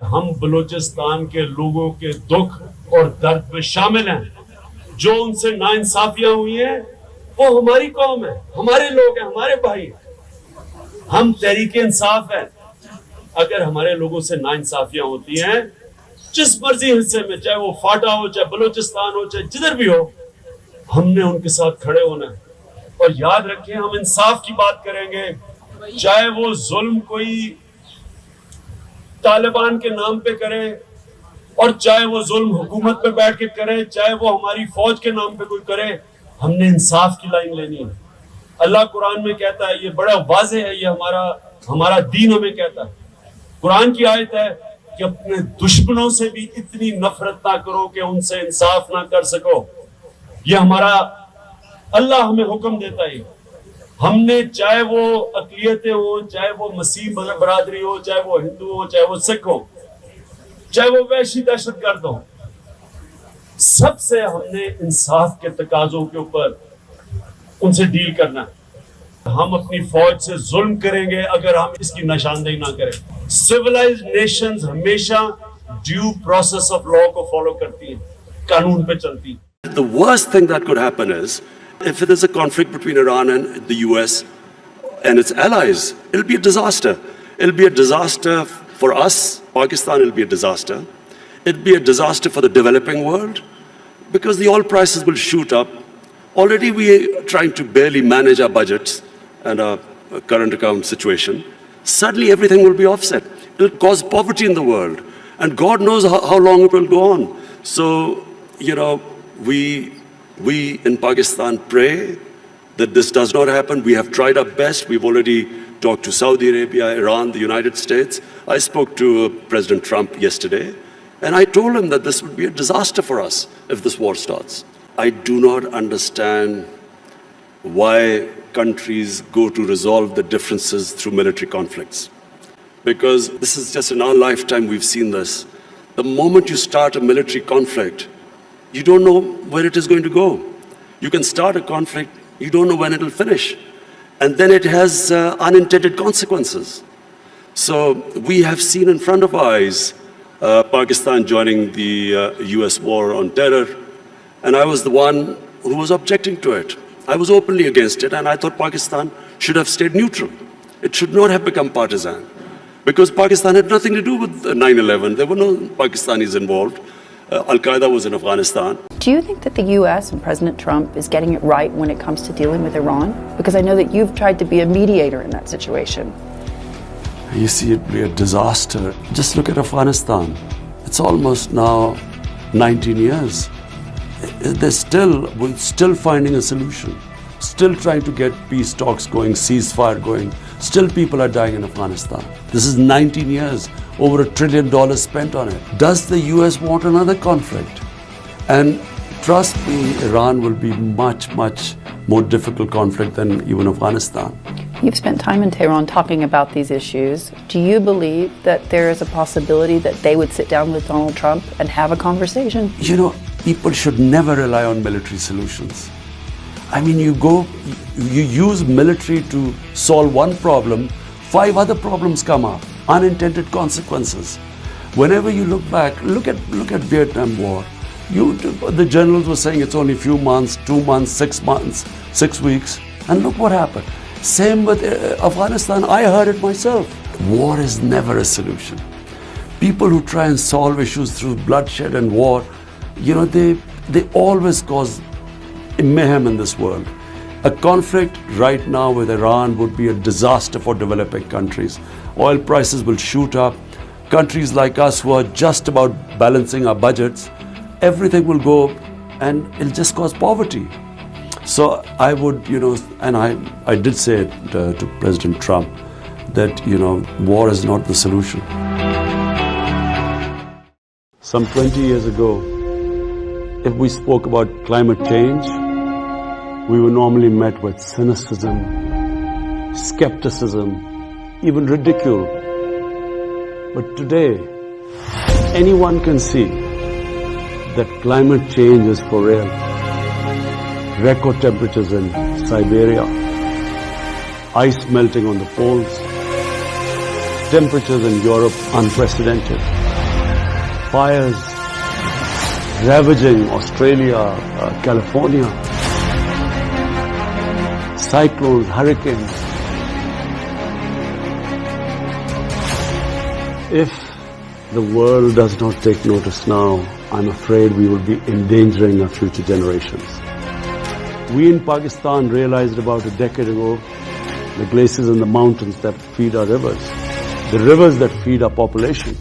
ہم بلوچستان کے لوگوں کے دکھ اور درد میں شامل ہیں۔ جو ان سے ناانصافیاں ہوئی ہیں وہ ہماری قوم ہے، ہمارے لوگ ہیں، ہمارے بھائی ہیں۔ ہم تحریک انصاف ہیں۔ اگر ہمارے لوگوں سے ناانصافیاں ہوتی ہیں جس مرضی حصے میں، چاہے وہ فاٹا ہو، چاہے بلوچستان ہو، چاہے جدھر بھی ہو، ہم نے ان کے ساتھ کھڑے ہونا ہے۔ اور یاد رکھیں، ہم انصاف کی بات کریں گے، چاہے وہ ظلم کوئی طالبان کے نام پہ کرے اور چاہے وہ ظلم حکومت پہ بیٹھ کے کرے، چاہے وہ ہماری فوج کے نام پہ کوئی کرے، ہم نے انصاف کی لائن لینی ہے۔ اللہ قرآن میں کہتا ہے، یہ بڑا واضح ہے، یہ ہمارا دین ہمیں کہتا ہے۔ قرآن کی آیت ہے کہ اپنے دشمنوں سے بھی اتنی نفرت نہ کرو کہ ان سے انصاف نہ کر سکو۔ یہ ہمارا اللہ ہمیں حکم دیتا ہے۔ ہم نے چاہے وہ اقلیتیں ہوں، چاہے وہ مسیح برادری ہو، چاہے وہ ہندو ہو، چاہے وہ سکھ ہو، چاہے وہ وحشی دہشت گرد ہو، سب سے ہم نے انصاف کے تقاضوں کے اوپر ان سے ڈیل کرنا ہے۔ ہم اپنی فوج سے ظلم کریں گے اگر ہم اس کی نشاندہی نہ کریں۔ سویلائزڈ نیشنز ہمیشہ ڈیو پروسیس آف لا کو فالو کرتی ہیں، قانون پہ چلتی ہیں۔ The worst thing that could happen is if there's a conflict between Iran and the US and its allies, it'll be a disaster. It'll be a disaster for us, Pakistan, it'll be a disaster. It'll be a disaster for the developing world because the oil prices will shoot up. Already we are trying to barely manage our budgets and our current account situation. Suddenly everything will be offset. It'll cause poverty in the world. And God knows how long it will go on. So, we in Pakistan pray that this does not happen. We have tried our best. We've already talked to Saudi Arabia, Iran, the United States. I spoke to President Trump yesterday, and I told him that this would be a disaster for us if this war starts. I do not understand why countries go to resolve the differences through military conflicts. Because this is just in our lifetime we've seen this. The moment you start a military conflict, you don't know where it is going to go. You can start a conflict, you don't know when it will finish. And then it has unintended consequences. So we have seen in front of our eyes Pakistan joining the US war on terror, and I was the one who was objecting to it. I was openly against it, and I thought Pakistan should have stayed neutral. It should not have become partisan, because Pakistan had nothing to do with 9/11. There were no Pakistanis involved. Al-Qaeda was in Afghanistan. Do you think that the US and President Trump is getting it right when it comes to dealing with Iran? Because I know that you've tried to be a mediator in that situation. You see, it'd be a disaster. Just look at Afghanistan. It's almost now 19 years. We're still finding a solution. Still trying to get peace talks going, ceasefire going. Still people are dying in Afghanistan. This is 19 years, over $1 trillion spent on it. Does the US want another conflict? And trust me, Iran will be much, much more difficult conflict than even Afghanistan. You've spent time in Tehran talking about these issues. Do you believe that there is a possibility that they would sit down with Donald Trump and have a conversation? You know, people should never rely on military solutions. I mean, you use military to solve one problem, 5 other problems come up, unintended consequences. Whenever you look back, look at Vietnam War. The generals were saying it's only a few months, 2 months, 6 months, 6 weeks, and look what happened. Same with Afghanistan. I heard it myself. War is never a solution. People who try and solve issues through bloodshed and war, you know, they always cause mayhem in this world. A conflict right now with Iran would be a disaster for developing countries. Oil prices will shoot up. Countries like us who are just about balancing our budgets, everything will go and it'll just cause poverty. So I would, you know, and I did say it to President Trump that, you know, war is not the solution. Some 20 years ago, if we spoke about climate change, we were normally met with cynicism, skepticism, even ridicule. But today, anyone can see that climate change is for real. Record temperatures in Siberia, ice melting on the poles, temperatures in Europe unprecedented, fires ravaging Australia, California, cyclones, hurricanes. If the world does not take notice now, I'm afraid we will be endangering our future generations. We in Pakistan realized about a decade ago the glaciers and the mountains that feed our rivers, the rivers that feed our population,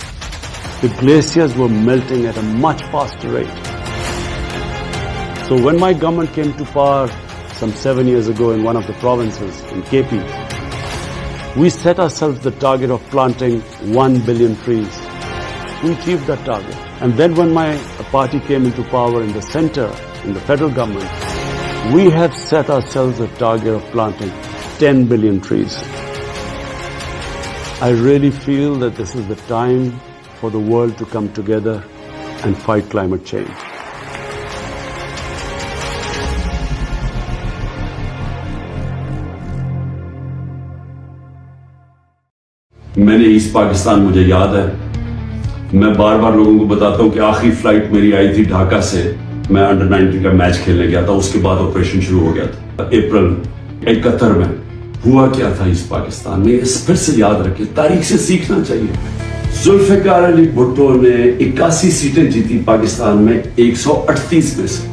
the glaciers were melting at a much faster rate. So when my government came to power some 7 years ago in one of the provinces, in KP, we set ourselves the target of planting 1 billion trees. We achieved that target. And then when my party came into power in the center, in the federal government, we have set ourselves a target of planting 10 billion trees. I really feel that this is the time for the world to come together and fight climate change. میں نے asset Pakistan مجھے یاد ہے، میں بار بار لوگوں کو بتاتا ہوں کہ آخری فلائٹ میری آئی تھی ڈھاکہ سے، میں انڈر 19 کا میچ کھیلنے گیا تھا، اس کے بعد آپریشن شروع ہو گیا تھا اپریل 71 میں۔ ہوا کیا تھا ایسٹ پاکستان میں، اس پھر سے یاد رکھیں، تاریخ سے سیکھنا چاہیے۔ ذوالفقار علی بھٹو نے 81 سیٹیں جیتی پاکستان میں 138 میں سے،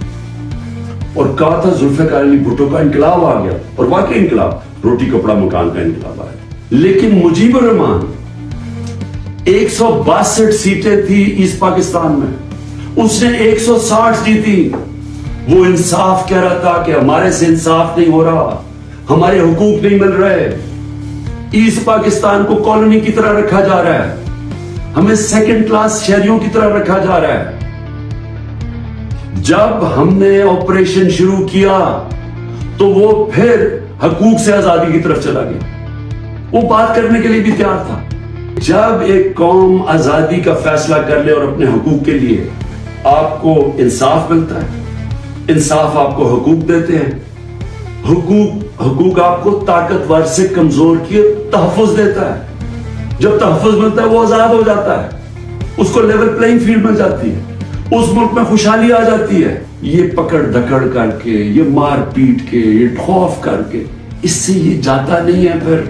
اور کہا تھا ذوالفقار علی بھٹو کا انقلاب آ گیا، اور واقعی انقلاب، روٹی کپڑا مکان کا انقلاب آیا۔ لیکن مجیب الرحمان 162 سیٹیں تھی ایسٹ پاکستان میں، اس نے 160 جیتی۔ وہ انصاف کہہ رہا تھا کہ ہمارے سے انصاف نہیں ہو رہا، ہمارے حقوق نہیں مل رہے، ایسٹ پاکستان کو کالونی کی طرح رکھا جا رہا ہے، ہمیں سیکنڈ کلاس شہریوں کی طرح رکھا جا رہا ہے۔ جب ہم نے آپریشن شروع کیا تو وہ پھر حقوق سے آزادی کی طرف چلا گیا، وہ بات کرنے کے لیے بھی تیار تھا۔ جب ایک قوم آزادی کا فیصلہ کر لے اور اپنے حقوق کے لیے، آپ کو انصاف ملتا ہے، انصاف آپ کو حقوق دیتے ہیں، حقوق آپ کو طاقتور سے کمزور کی تحفظ دیتا ہے۔ جب تحفظ ملتا ہے وہ آزاد ہو جاتا ہے, اس کو لیول پلینگ فیلڈ مل جاتی ہے, اس ملک میں خوشحالی آ جاتی ہے. یہ پکڑ دکڑ کر کے, یہ مار پیٹ کے, یہ خوف کر کے, اس سے یہ جاتا نہیں ہے. پھر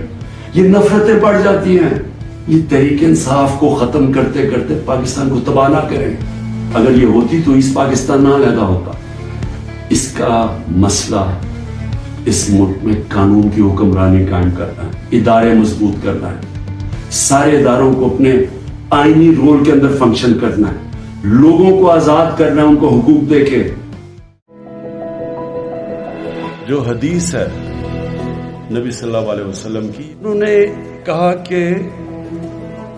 یہ نفرتیں بڑھ جاتی ہیں. یہ تحریک انصاف کو ختم کرتے کرتے پاکستان کو تباہ نہ کریں. اگر یہ ہوتی تو ایسٹ پاکستان نہ علیحدہ ہوتا. اس کا مسئلہ اس ملک میں قانون کی حکمرانی قائم کرنا ہے, ادارے مضبوط کرنا ہے, سارے اداروں کو اپنے آئینی رول کے اندر فنکشن کرنا ہے, لوگوں کو آزاد کرنا ہے, ان کو حقوق دے کے. جو حدیث ہے نبی صلی اللہ علیہ وسلم کی, انہوں نے کہا کہ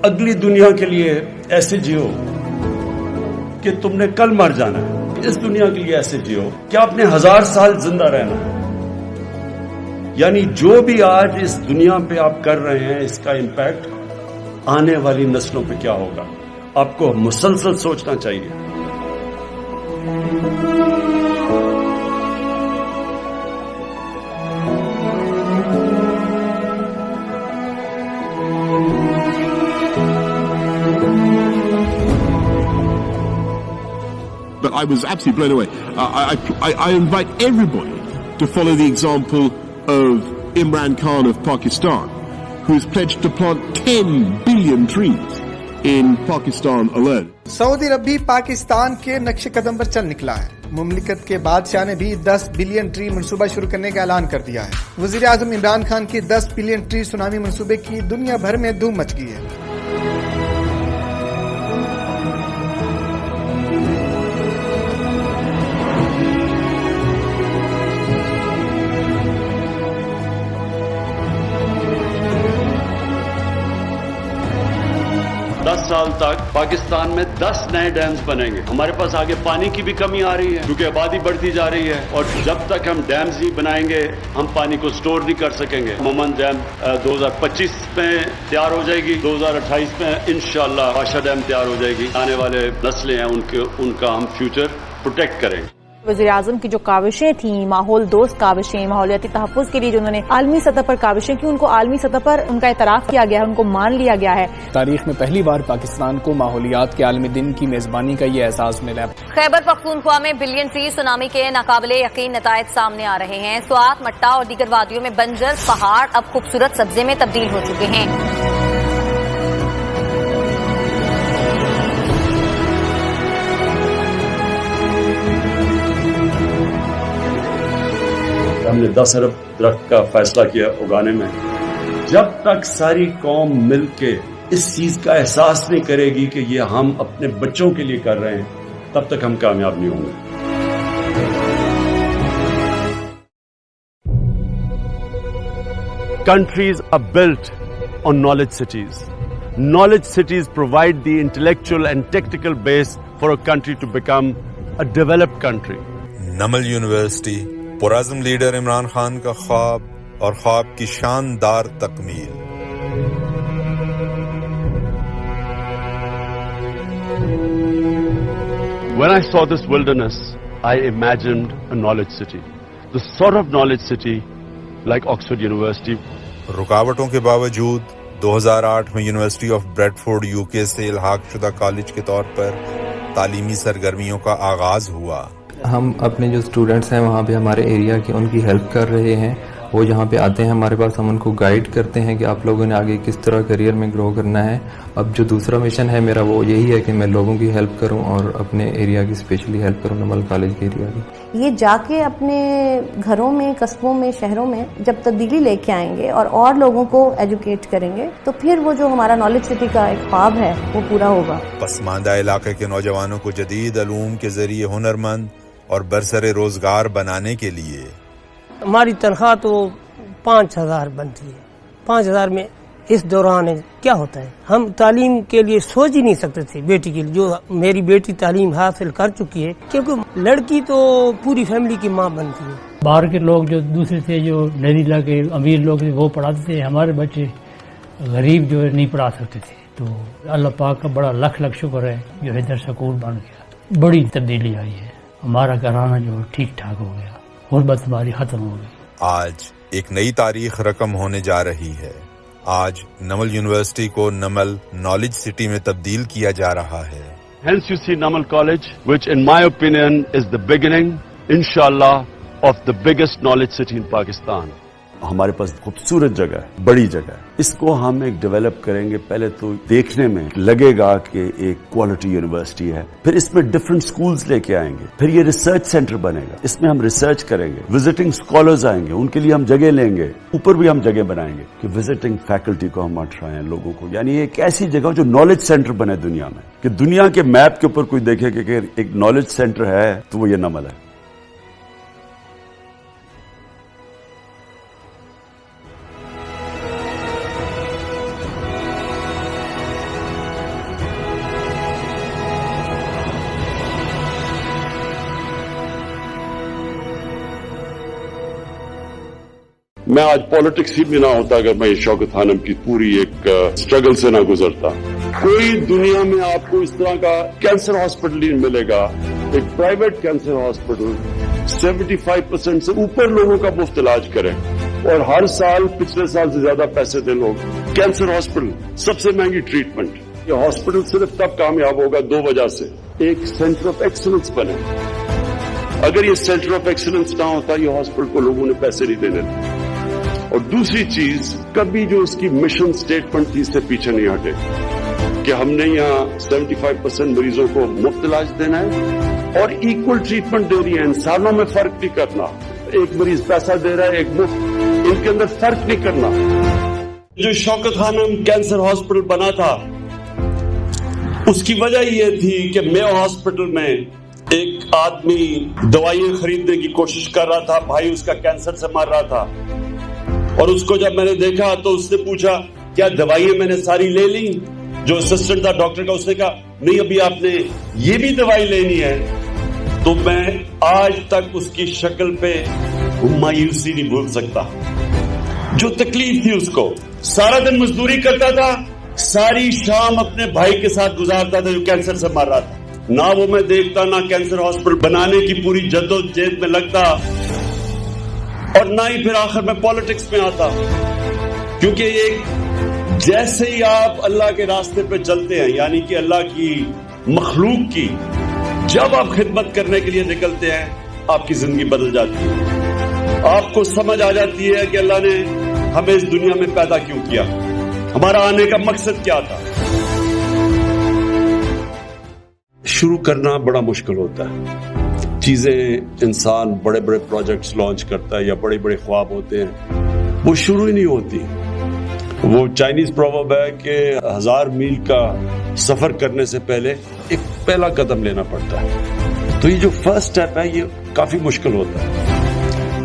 اگلی دنیا کے لیے ایسے جیو کہ تم نے کل مر جانا ہے, اس دنیا کے لیے ایسے جیو کہ آپ نے 1000 سال زندہ رہنا ہے. یعنی جو بھی آج اس دنیا پہ آپ کر رہے ہیں, اس کا امپیکٹ آنے والی نسلوں پہ کیا ہوگا, آپ کو مسلسل سوچنا چاہیے. But I was absolutely blown away. I invite everybody to follow the example of Imran Khan of Pakistan, who has pledged to plant 10 billion trees in Pakistan alone. سعودی عرب بھی پاکستان کے نقش قدم پر چل نکلا ہے. مملکت کے بادشاہ نے بھی 10 بلین ٹری منصوبہ شروع کرنے کا اعلان کر دیا ہے. وزیر اعظم عمران خان کے 10 بلین ٹری سونامی منصوبے کی دنیا بھر میں دھوم مچ گئی ہے. سال تک پاکستان میں 10 نئے ڈیمز بنیں گے. ہمارے پاس آگے پانی کی بھی کمی آ رہی ہے کیونکہ آبادی بڑھتی جا رہی ہے, اور جب تک ہم ڈیمز نہیں بنائیں گے ہم پانی کو سٹور نہیں کر سکیں گے. عموماً ڈیم 2025 میں تیار ہو جائے گی, 2028 میں انشاءاللہ باشا ڈیم تیار ہو جائے گی. آنے والے نسلیں ہیں ان کا ہم فیوچر پروٹیکٹ کریں گے. وزیر اعظم کی جو کاوشیں تھیں, ماحول دوست کاوشیں, ماحولیاتی تحفظ کے لیے جو انہوں نے عالمی سطح پر کاوشیں کی, ان کو عالمی سطح پر ان کا اعتراف کیا گیا ہے, ان کو مان لیا گیا ہے. تاریخ میں پہلی بار پاکستان کو ماحولیات کے عالمی دن کی میزبانی کا یہ احساس ملا. خیبر پختونخوا میں بلین ٹری سونامی کے ناقابل یقین نتائج سامنے آ رہے ہیں. سوات, مٹا اور دیگر وادیوں میں بنجر پہاڑ اب خوبصورت سبزے میں تبدیل ہو چکے ہیں. ہم نے 10 ارب درخت کا فیصلہ کیا اگانے میں. جب تک ساری قوم مل کے اس چیز کا احساس نہیں کرے گی کہ یہ ہم اپنے بچوں کے لیے کر رہے ہیں, تب تک ہم کامیاب نہیں ہوں گے. Countries are built on knowledge cities. Knowledge cities provide the intellectual and technical base for a country to become a developed country. Namal university پرعزم لیڈر عمران خان کا خواب اور خواب کی شاندار تکمیل. When I saw this wilderness, I imagined a knowledge city. The sort of knowledge city like Oxford University. رکاوٹوں کے باوجود 2008 میں یونیورسٹی آف بریڈفورڈ UK سے الحاق شدہ کالج کے طور پر تعلیمی سرگرمیوں کا آغاز ہوا. ہم اپنے جو اسٹوڈنٹس ہیں وہاں پہ ہمارے ایریا کی ان کی ہیلپ کر رہے ہیں. وہ جہاں پہ آتے ہیں ہمارے پاس, ہم ان کو گائیڈ کرتے ہیں کہ آپ لوگوں نے آگے کس طرح کریئر میں گرو کرنا ہے. اب جو دوسرا مشن ہے میرا وہ یہی ہے کہ میں لوگوں کی ہیلپ کروں اور اپنے ایریا کی اسپیشلی ہیلپ کروں, نمل کالج کے ایریا کی. یہ جا کے اپنے گھروں میں, قصبوں میں, شہروں میں جب تبدیلی لے کے آئیں گے اور لوگوں کو ایجوکیٹ کریں گے تو پھر وہ جو ہمارا نالج سٹی کا ایک خواب ہے وہ پورا ہوگا. پسماندہ علاقے کے نوجوانوں کو جدید علوم کے ذریعے ہنرمند اور برسر روزگار بنانے کے لیے. ہماری تنخواہ تو 5,000 بنتی ہے. 5,000 میں اس دوران کیا ہوتا ہے, ہم تعلیم کے لیے سوچ ہی نہیں سکتے تھے بیٹی کے لیے. جو میری بیٹی تعلیم حاصل کر چکی ہے, کیونکہ لڑکی تو پوری فیملی کی ماں بنتی ہے. باہر کے لوگ جو دوسرے تھے, جو نریلا کے امیر لوگ تھے, وہ پڑھاتے تھے. ہمارے بچے غریب جو نہیں پڑھا سکتے تھے. تو اللہ پاک کا بڑا لکھ شکر ہے جو ادھر سکول بن گیا. بڑی تبدیلی آئی ہے. ہمارا گھرانہ جو ٹھیک ٹھاک ہو گیا, غربت ہماری ختم ہو گئی. آج ایک نئی تاریخ رقم ہونے جا رہی ہے آج نمل یونیورسٹی کو نمل نالج سٹی میں تبدیل کیا جا رہا ہے. Hence you see Namal College, which in my opinion is the beginning, inshallah, of the biggest knowledge city in Pakistan. ہمارے پاس خوبصورت جگہ ہے, بڑی جگہ ہے. اس کو ہم ایک ڈیولپ کریں گے. پہلے تو دیکھنے میں لگے گا کہ ایک کوالٹی یونیورسٹی ہے, پھر اس میں ڈفرنٹ سکولز لے کے آئیں گے, پھر یہ ریسرچ سینٹر بنے گا, اس میں ہم ریسرچ کریں گے, وزٹنگ اسکالرز آئیں گے, ان کے لیے ہم جگہ لیں گے, اوپر بھی ہم جگہ بنائیں گے کہ وزٹنگ فیکلٹی کو ہم اٹھائیں لوگوں کو. یعنی ایک ایسی جگہ جو نالج سینٹر بنے دنیا میں, کہ دنیا کے میپ کے اوپر کوئی دیکھے کہ ایک نالج سینٹر ہے تو وہ یہ نمل ہے. میں آج پالیٹکس ہی بھی نہ ہوتا اگر میں شوکت خانم کی پوری ایک اسٹرگل سے نہ گزرتا. کوئی دنیا میں آپ کو اس طرح کا کینسر ہاسپٹل نہیں ملے گا. ایک پرائیویٹ کینسر ہاسپٹل 75% سے اوپر لوگوں کا مفت علاج کرے اور ہر سال پچھلے سال سے زیادہ پیسے دے لوگ. کینسر ہاسپٹل سب سے مہنگی ٹریٹمنٹ. یہ ہاسپٹل صرف تب کامیاب ہوگا دو وجہ سے. ایک سینٹر آف ایکسلنس بنے. اگر یہ سینٹر آف ایکسلنس نہ ہوتا یہ ہاسپٹل کو لوگوں نے پیسے نہیں دینے. اور دوسری چیز, کبھی جو اس کی مشن اسٹیٹمنٹ تھی اس سے پیچھے نہیں ہٹے کہ ہم نے یہاں 75% مریضوں کو مفت علاج دینا ہے اور ایکول ٹریٹمنٹ دینی ہے. انسانوں میں فرق نہیں کرنا. ایک مریض پیسہ دے رہا ہے, ایک مفت, ان کے اندر فرق نہیں کرنا. جو شوکت خانم کینسر ہاسپٹل بنا تھا اس کی وجہ یہ تھی کہ میو ہاسپٹل میں ایک آدمی دوائیں خریدنے کی کوشش کر رہا تھا, بھائی اس کا کینسر سے مر رہا تھا, اور اس کو جب میں نے دیکھا تو اس نے پوچھا کیا دوائیں میں نے ساری لے لی. جو اسسٹنٹ تھا ڈاکٹر کا اس نے کہا نہیں, ابھی آپ نے یہ بھی دوائی لینی ہے. تو میں آج تک اس کی شکل پہ مایوسی نہیں بھول سکتا. جو تکلیف تھی اس کو, سارا دن مزدوری کرتا تھا, ساری شام اپنے بھائی کے ساتھ گزارتا تھا جو کینسر سے مر رہا تھا. نہ وہ میں دیکھتا, نہ کینسر ہاسپٹل بنانے کی پوری جدوجہد میں لگتا, اور نہ ہی پھر آخر میں پالیٹکس میں آتا. کیونکہ ایک جیسے ہی آپ اللہ کے راستے پہ چلتے ہیں, یعنی کہ اللہ کی مخلوق کی جب آپ خدمت کرنے کے لیے نکلتے ہیں, آپ کی زندگی بدل جاتی ہے. آپ کو سمجھ آ جاتی ہے کہ اللہ نے ہمیں اس دنیا میں پیدا کیوں کیا, ہمارا آنے کا مقصد کیا تھا. شروع کرنا بڑا مشکل ہوتا ہے. چیزیں انسان بڑے بڑے پروجیکٹس لانچ کرتا ہے یا بڑے بڑے خواب ہوتے ہیں, وہ شروع ہی نہیں ہوتی. وہ چائنیز پروورب ہے کہ 1000 میل کا سفر کرنے سے پہلے ایک پہلا قدم لینا پڑتا ہے. تو یہ جو فرسٹ سٹیپ ہے یہ کافی مشکل ہوتا ہے.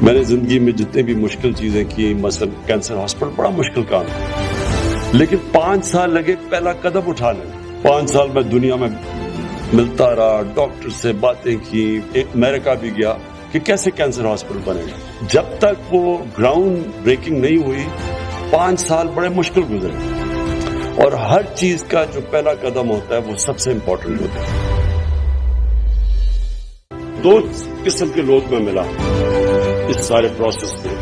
میں نے زندگی میں جتنے بھی مشکل چیزیں کی, مثلا کینسر ہاسپٹل بڑا مشکل کام ہے, لیکن 5 سال لگے پہلا قدم اٹھانے. 5 سال میں دنیا میں ملتا رہا, ڈاکٹر سے باتیں کی, امریکہ بھی گیا کہ کیسے کینسر ہاسپٹل بنے گا. جب تک وہ گراؤنڈ بریکنگ نہیں ہوئی 5 سال بڑے مشکل گزرے. اور ہر چیز کا جو پہلا قدم ہوتا ہے وہ سب سے امپورٹنٹ ہوتا ہے. 2 قسم کے لوگ میں ملا اس سارے پروسیس میں,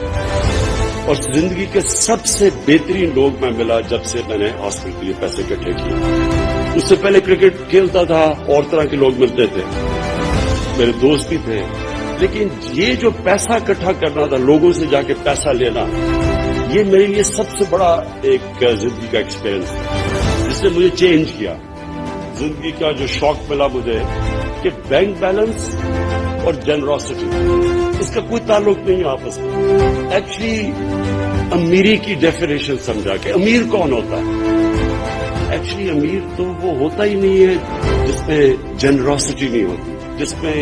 اور زندگی کے سب سے بہترین لوگ میں ملا جب سے میں نے ہاسپٹل کے لیے پیسے اکٹھے کیے. اس سے پہلے کرکٹ کھیلتا تھا, اور طرح کے لوگ ملتے تھے, میرے دوست بھی تھے, لیکن یہ جو پیسہ اکٹھا کرنا تھا, لوگوں سے جا کے پیسہ لینا, یہ میرے لیے سب سے بڑا ایک زندگی کا ایکسپیرئنس ہے جس نے مجھے چینج کیا. زندگی کا جو شوق ملا مجھے کہ بینک بیلنس اور جنراسٹی اس کا کوئی تعلق نہیں ہے آپس میں. ایکچولی امیری کی ڈیفینیشن سمجھا کہ امیر کون ہوتا ہے. ایکچولی امیر تو وہ ہوتا ہی نہیں ہے جس میں جنراسٹی نہیں ہوتی, جس میں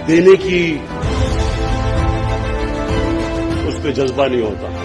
دینے کی اس پہ جذبہ نہیں ہوتا.